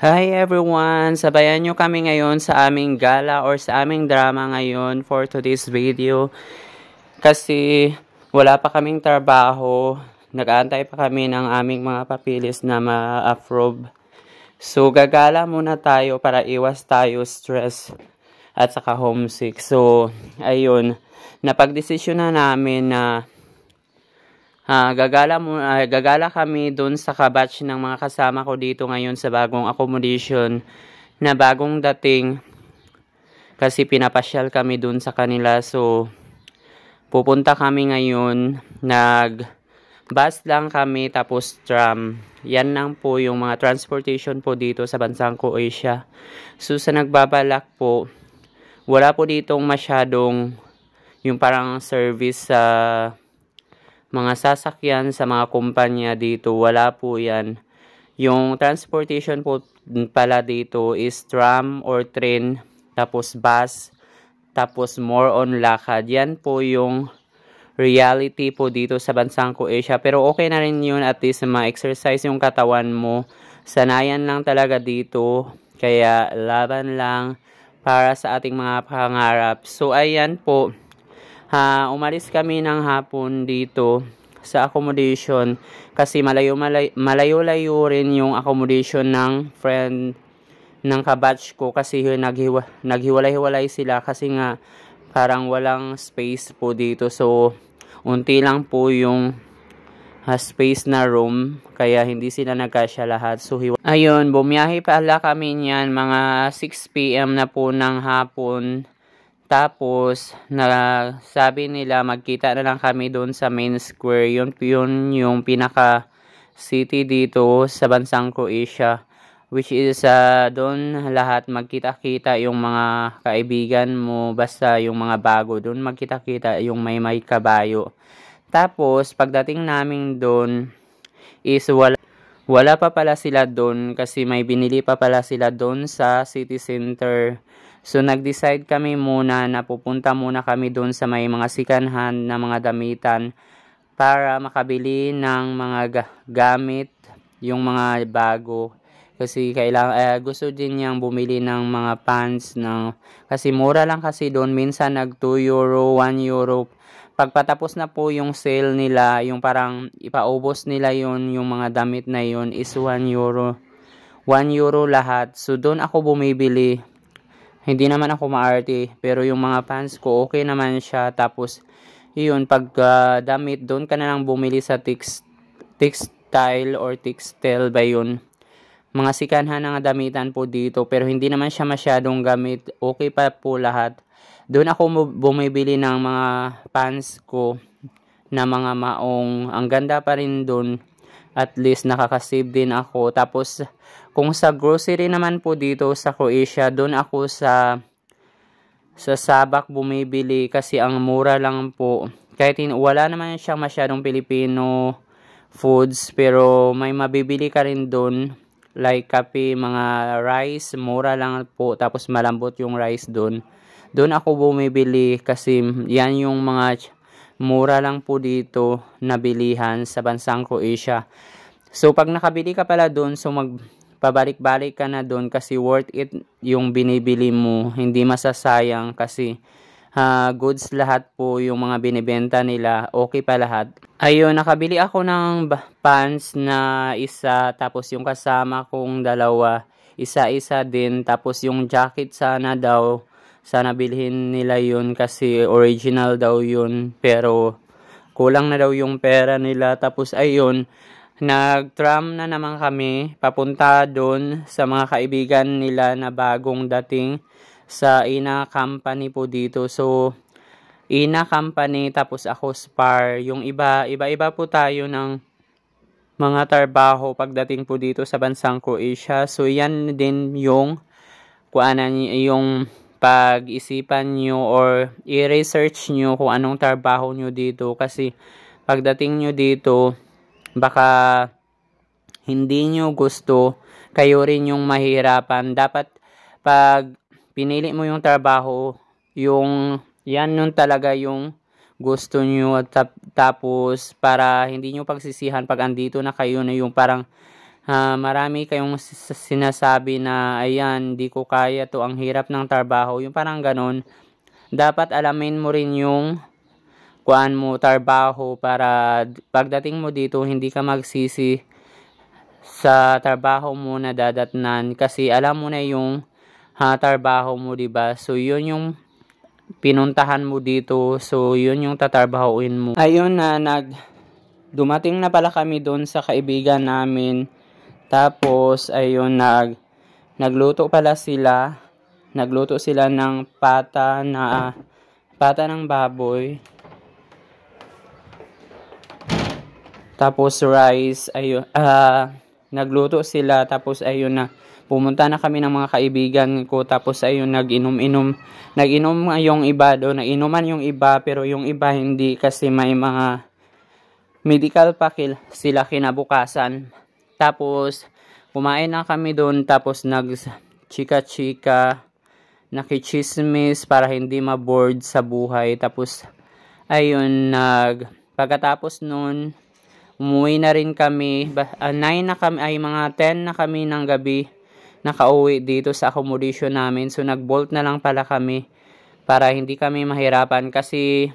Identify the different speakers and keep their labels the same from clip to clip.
Speaker 1: Hi everyone! Sabayan nyo kami ngayon sa aming gala or sa aming drama ngayon for today's video. Kasi wala pa kaming trabaho. Nag-aantay pa kami ng aming mga papilis na ma-approve. So gagala muna tayo para iwas tayo stress at saka homesick. So ayun, napagdesisyon na namin na gagala kami dun sa kabatch ng mga kasama ko dito ngayon sa bagong accommodation na bagong dating kasi pinapasyal kami dun sa kanila. So pupunta kami ngayon, nag-bus lang kami tapos tram. Yan lang po yung mga transportation po dito sa bansang Croatia. So sa nagbabalak po, wala po ditong masyadong yung parang service sa mga sasakyan sa mga kumpanya dito, wala po yan. Yung transportation po pala dito is tram or train, tapos bus, tapos more on lakad. Yan po yung reality po dito sa bansang Croatia. Pero okay na rin yun, at least ma-exercise yung katawan mo. Sanayan lang talaga dito, kaya laban lang para sa ating mga pangarap. So ayan po. Umalis kami ng hapon dito sa accommodation kasi malayo-layo rin yung accommodation ng friend ng kabatch ko kasi naghiwalay-hiwalay sila kasi nga parang walang space po dito. So unti lang po yung space na room kaya hindi sila nagkasya lahat. So ayun, bumiyahe pala kami niyan mga 6 PM na po ng hapon. Tapos, sabi nila magkita na lang kami doon sa main square. Yun yung pinaka city dito sa bansang Croatia. Which is doon lahat magkita-kita yung mga kaibigan mo. Basta yung mga bago. Doon magkita-kita yung may kabayo. Tapos, pagdating namin doon is wala pa pala sila doon kasi may binili pa pala sila doon sa city center. So nag-decide kami muna na pupunta muna kami doon sa may mga sikanhan na mga damitan para makabili ng mga gamit, yung mga bago. Kasi gusto din niyang bumili ng mga pants kasi mura lang kasi doon, minsan nag 2 euro, 1 euro. Pagpatapos na po yung sale nila, yung parang ipaubos nila yung mga damit na yun is 1 euro. 1 euro lahat. So doon ako bumibili. Hindi naman ako maarte, pero yung mga pants ko okay naman siya. Tapos yun, pag damit, doon ka na lang bumili sa textile or textile ba yun. Mga sikanhan ng damitan po dito, pero hindi naman siya masyadong gamit. Okay pa po lahat. Doon ako bumibili ng mga pants ko na mga maong. Ang ganda pa rin doon. At least nakakasave din ako. Tapos kung sa grocery naman po dito sa Croatia, doon ako sa Sabak bumibili kasi ang mura lang po. Kahit wala naman siyang masyadong Filipino foods, pero may mabibili ka rin doon. Like kape, mga rice, mura lang po. Tapos malambot yung rice doon. Doon ako bumibili kasi yan yung mga mura lang po dito na bilihan sa bansang Croatia. So pag nakabili ka pala doon, so pabalik-balik ka na doon kasi worth it yung binibili mo. Hindi masasayang kasi goods lahat po yung mga binibenta nila. Okay pa lahat. Ayun, nakabili ako ng pants na isa, tapos yung kasama kong dalawa, isa-isa din. Tapos yung jacket sana bilhin nila yun kasi original daw yun. Pero kulang na daw yung pera nila. Tapos ayun, nag-tram na naman kami papunta doon sa mga kaibigan nila na bagong dating sa Ina Company po dito. So Ina Company, tapos ako Spar. Yung iba-iba po tayo ng mga trabaho pagdating po dito sa bansang Croatia. So yan din yung yung pag-isipan nyo or i-research nyo kung anong trabaho nyo dito. Kasi pagdating nyo dito, baka hindi nyo gusto, kayo rin yung mahirapan. Dapat pag pinili mo yung trabaho, yan nun talaga yung gusto nyo. Tapos para hindi nyo pagsisihan pag andito na kayo na yung parang marami kayong sinasabi na ayan, di ko kaya to, ang hirap ng trabaho, yung parang ganon. Dapat alamin mo rin yung kuan mo trabaho para pagdating mo dito hindi ka magsisi sa trabaho mo na dadatnan kasi alam mo na yung trabaho mo, diba? So yun yung pinuntahan mo dito, so yun yung tatrabahuin mo. Ayun na, dumating na pala kami doon sa kaibigan namin. Tapos ayun, nagluto pala sila. Nagluto sila ng pata ng baboy. Tapos rice, ayun, nagluto sila. Tapos ayun na, pumunta na kami ng mga kaibigan ko. Tapos ayun, nag-inom yung iba doon. Nag-inuman yung iba, pero yung iba hindi kasi may mga medical pa sila kinabukasan. Tapos kumain na kami doon. Tapos nag-chika-chika, nakichismis para hindi ma-bored sa buhay. Tapos ayun, pagkatapos noon, umuwi na rin kami. 9 na kami, ay mga 10 na kami ng gabi nakauwi dito sa accommodation namin. So nag-bolt na lang pala kami para hindi kami mahirapan kasi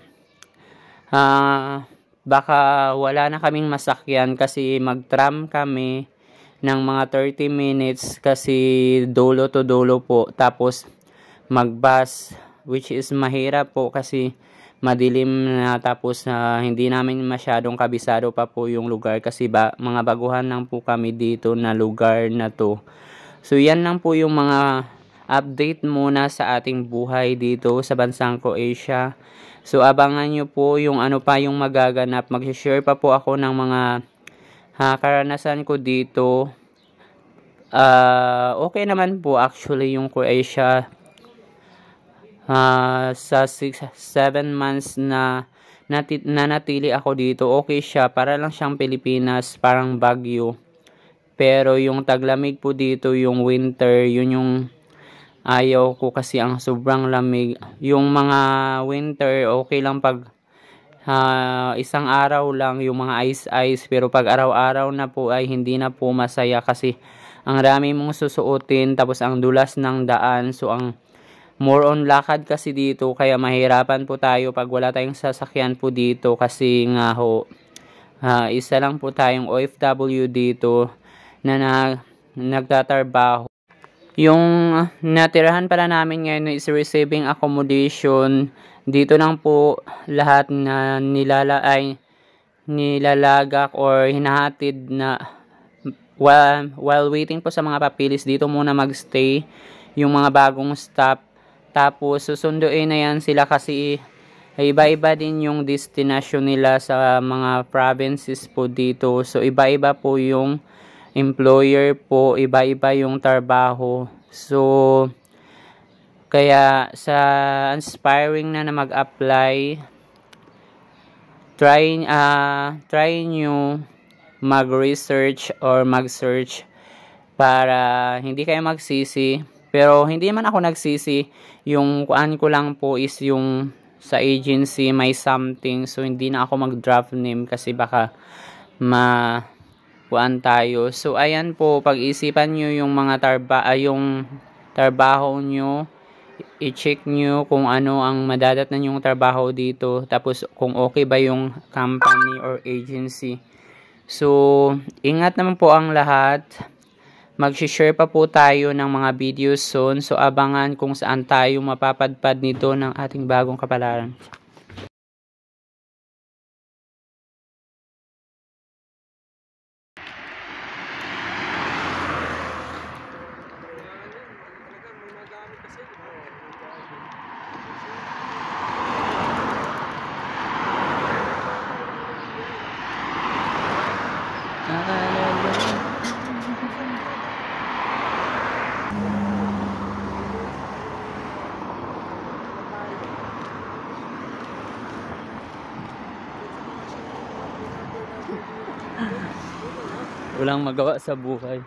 Speaker 1: baka wala na kaming masakyan kasi mag-tram kami ng mga 30 minutes kasi dulo to dulo po. Tapos mag-bus, which is mahirap po kasi madilim na. Tapos hindi namin masyadong kabisado pa po yung lugar kasi mga baguhan lang po kami dito na lugar na to. So yan lang po yung mga update muna sa ating buhay dito sa bansang Croatia. So abangan nyo po yung ano pa yung magaganap. Mag-share pa po ako ng mga karanasan ko dito. Okay naman po actually yung Croatia. Sa 7 months na natili ako dito, okay siya. Para lang siyang Pilipinas, parang Baguio. Pero yung taglamig po dito, yung winter, yun yung ayaw ko kasi ang sobrang lamig. Yung mga winter, okay lang pag isang araw lang, yung mga ice. Pero pag araw-araw na po ay hindi na po masaya kasi ang dami mong susuotin. Tapos ang dulas ng daan. So ang more on lakad kasi dito. Kaya mahirapan po tayo pag wala tayong sasakyan po dito. Kasi nga ho, isa lang po tayong OFW dito na nagtatrabaho. Yung natirahan pala namin ngayon is receiving accommodation. Dito lang po lahat na nilalagak or hinahatid na while waiting po sa mga papilis. Dito muna magstay yung mga bagong staff. Tapos susunduin na yan sila kasi iba-iba din yung destination nila sa mga provinces po dito. So iba-iba po yung employer po, iba-iba yung trabaho. So kaya sa inspiring na mag-apply, try nyo mag-research or mag-search para hindi kayo magsisi. Pero hindi man ako nagsisi, yung kuan ko lang po is yung sa agency may something. So hindi na ako mag-draft name kasi baka kuan tayo. So ayan po, pag-isipan nyo yung mga yung trabaho nyo, i-check nyo kung ano ang madadatnan yung trabaho dito, tapos kung okay ba yung company or agency. So ingat naman po ang lahat. Mag-share pa po tayo ng mga videos soon. So abangan kung saan tayo mapapadpad nito ng ating bagong kapalaran. Walang magawa sa buhay.